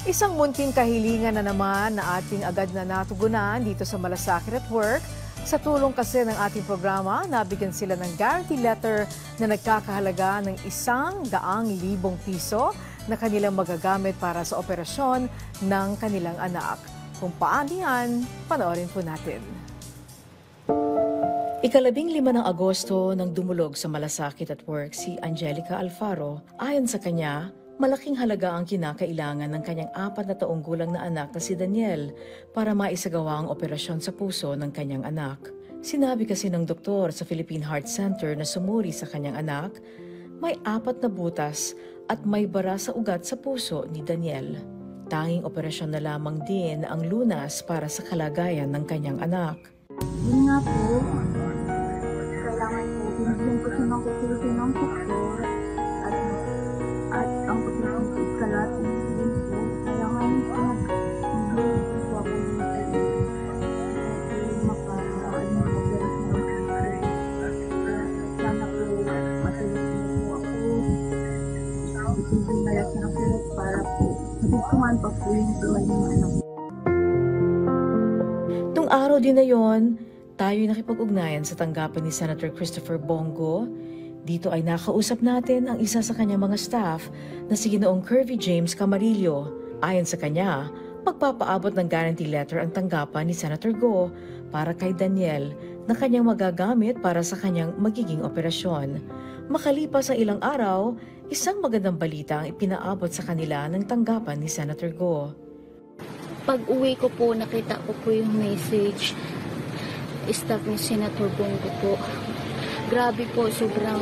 Isang munting kahilingan na naman na ating agad na natugunan dito sa Malasakit at Work. Sa tulong kasi ng ating programa, nabigyan sila ng guarantee letter na nagkakahalaga ng 100,000 piso na kanilang magagamit para sa operasyon ng kanilang anak. Kung paano yan, panoorin po natin. Ika-15 ng Agosto nang dumulog sa Malasakit at Work si Angelica Alfaro. Ayon sa kanya, malaking halaga ang kinakailangan ng kanyang 4 na taong gulang na anak na si Daniel para maisagawa ang operasyon sa puso ng kanyang anak. Sinabi kasi ng doktor sa Philippine Heart Center na sumuri sa kanyang anak, may 4 na butas at may bara sa ugat sa puso ni Daniel. Tanging operasyon na lamang din ang lunas para sa kalagayan ng kanyang anak. Yun nga po, kailangan po, binigyan ko siya ng kukulti ng doktor at ang kukulti ko iskalat din po. Kailangan po, nag-ibig po ako dito. Makakaan ng operasyon. Sana po, matulog po ako. Ibigin malaki ng kulit para po. Matulungan pa po yung tuwan ng anak. Nung araw din na yon, tayo'y nakipag-ugnayan sa tanggapan ni Senator Christopher Bongo. Dito ay nakausap natin ang isa sa kanyang mga staff na si Ginoong Kirby James Camarillo. Ayon sa kanya, magpapaabot ng guarantee letter ang tanggapan ni Senator Go para kay Daniel na kanyang magagamit para sa kanyang magiging operasyon. Makalipas ang ilang araw, isang magandang balita ang ipinaabot sa kanila ng tanggapan ni Senator Go. Pag-uwi ko po, nakita ko po yung message. Staff ni Senator Bongo po. Grabe po, sobrang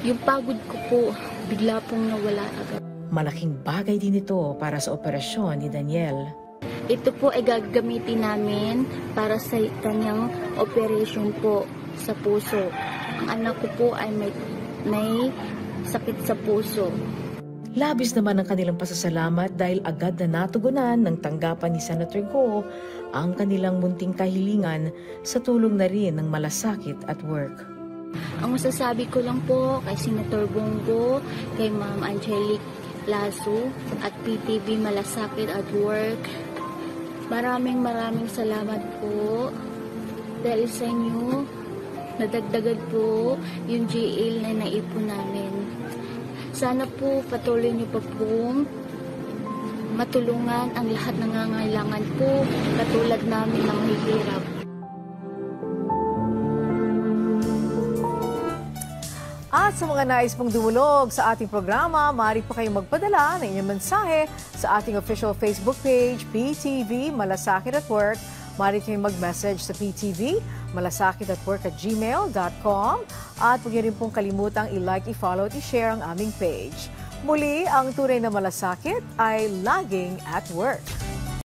yung pagod ko po, bigla pong nawala agad. Malaking bagay din ito para sa operasyon ni Daniel. Ito po ay gagamitin namin para sa kanyang operation po sa puso. Ang anak ko po ay may sakit sa puso. Labis naman ang kanilang pasasalamat dahil agad na natugunan ng tanggapan ni Senator Go ang kanilang munting kahilingan sa tulong na rin ng Malasakit at Work. Ang masasabi ko lang po kay Senator Bongo, kay Ma'am Angelic Lasso at PTV Malasakit at Work, maraming salamat po dahil sa inyo nadagdagan po yung GL na naipon namin. Sana po patuloy niyo pa pong matulungan ang lahat ng nangangailangan po katulad namin ng mahihirap. At sa mga nais pong dumulog sa ating programa, maaari po kayong magpadala ng inyong mensahe sa ating official Facebook page, PTV Malasakit at Work. Maaari kayong mag-message sa PTV malasakitatwork@gmail.com at huwag niyo rin pong kalimutang i-like, i-follow at i-share ang aming page. Muli, ang tunay na malasakit ay laging at work.